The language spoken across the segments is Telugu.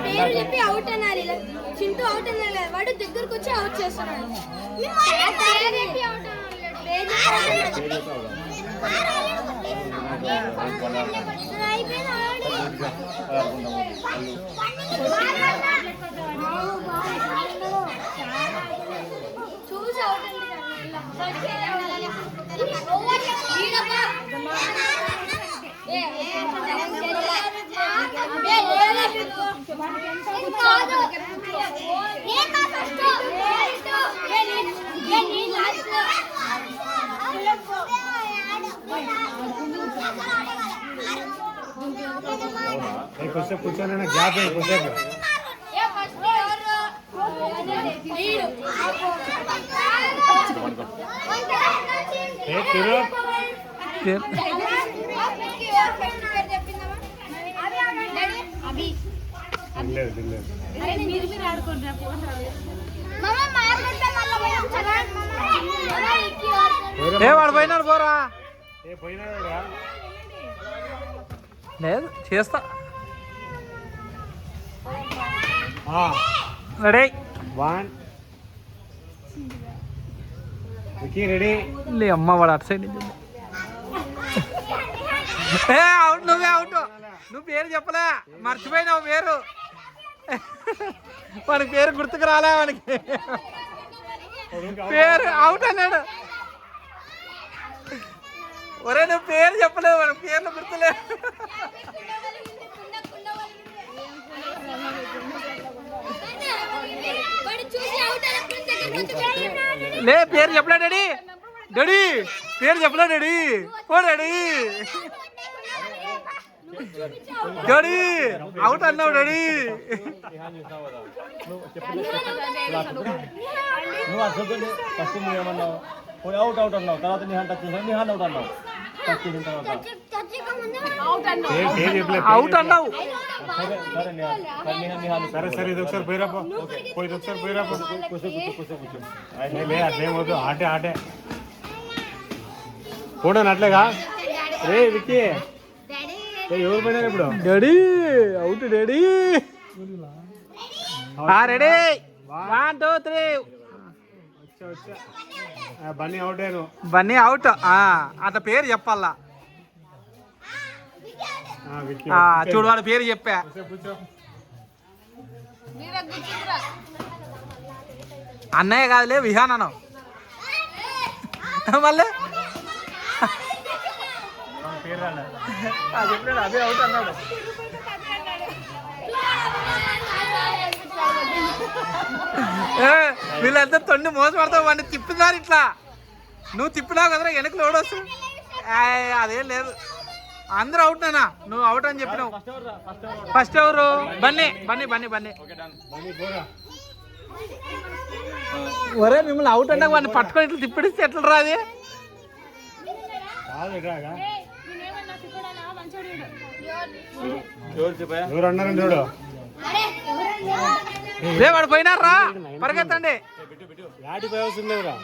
పేరు చెప్పి అవుట్ అన్నారు. ఇలా చింటూ అవుట్ అన్నారు కదా, వాడు దగ్గరకు వచ్చి అవుట్ చేస్తున్నాడు. చూసి అవుట్ కూర్చోనే గ్యాప్ కూర్చోకు. వాడు పోయినాడు పోరా. లేదు చేస్తా. రెడీ రెడీ లే అమ్మ వాడు అటు సైడ్ నుంచి. అవుట్ నువ్వే అవుట్. నువ్వు పేరు చెప్పలే, మర్చిపోయినావు పేరు. వాడికి పేరు గుర్తుకు రాలే. వానికి పేరు అవుట్ అన్నాడు. ఒరే నువ్వు పేరు చెప్పలేవు, వాడి పేర్లు గుర్తులే. లే పేరు చెప్పలే డాడీ. డాడీ పేరు చెప్పలే డాడీ. పో డాడీ. డాడీ అవుట్ అన్నావు డాడీ. ఫస్ట్ నువ్వేమన్నావు? అవుట్ అవుట్ అన్నావు, తర్వాత నీ హ్యాండ్ టచ్ చేసావు, నీ హ్యాండ్ అవుట్ అన్నావు. టచ్ చేసిన తర్వాత అవుట్ అన్నావు. సరే సరే ఇది ఒకసారి పోయిరాపో, పోయి ఒకసారి పోయిరాపో. అట్లేమవుతుంది, ఆటే ఆటే కూడా అట్లేగా. రే విక్కీ ఎవరు పోయినారు ఇప్పుడు? Daddy out daddy. Ready 1 2 3. Bunny out అయ్యాను. బన్నీ అవుట్. అట్లా పేరు చెప్పాలా. చూడు వాడి పేరు చెప్పా. అన్నయ్య కాదులే విహాన్ అను. మళ్ళీ చెప్పాడు అదే అవుట్ అన్నాడు. వీళ్ళంతా తొండి మోసపడతావు. వాడిని తిప్పినారు ఇట్లా. నువ్వు తిప్పినావు కదరా వెనక్కి లోడొచ్చు. అదేం లేదు, అందరూ అవుట్ నానా. నువ్వు అవుట్ అని చెప్పినావు. ఫస్ట్ ఎవరు? బన్నీ బన్నీ బన్నీ బన్నీ. ఒరే మిమ్మల్ని అవుట్ అంటే వాడిని పట్టుకొని ఇట్లా తిప్పిడిస్తే ఎట్లా రాది? ఎవరు అన్నారండి చూడు. రే వాడు పోయినారా, పరిగెత్తండి. యాడి పోయాల్సింది లేదురా.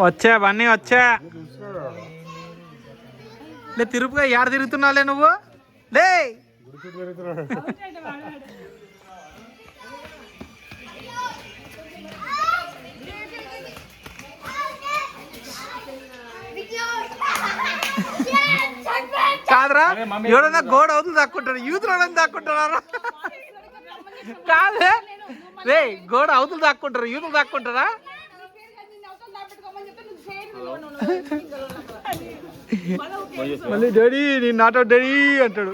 వచ్చా బన్నీ వచ్చా. లే తిరుపుగా ఏడ తిరుగుతున్నావులే నువ్వు. లే కాదురా, ఎవడన్నా గోడ అవుతుంది దాక్కుంటాడు, యూత్లో దాక్కుంటున్నారు. కాదే రే, గోడ అవుతుంది దాక్కుంటారు, యూతులు దాక్కుంటారా? మళ్ళీ daddy need not out daddy అంటాడు.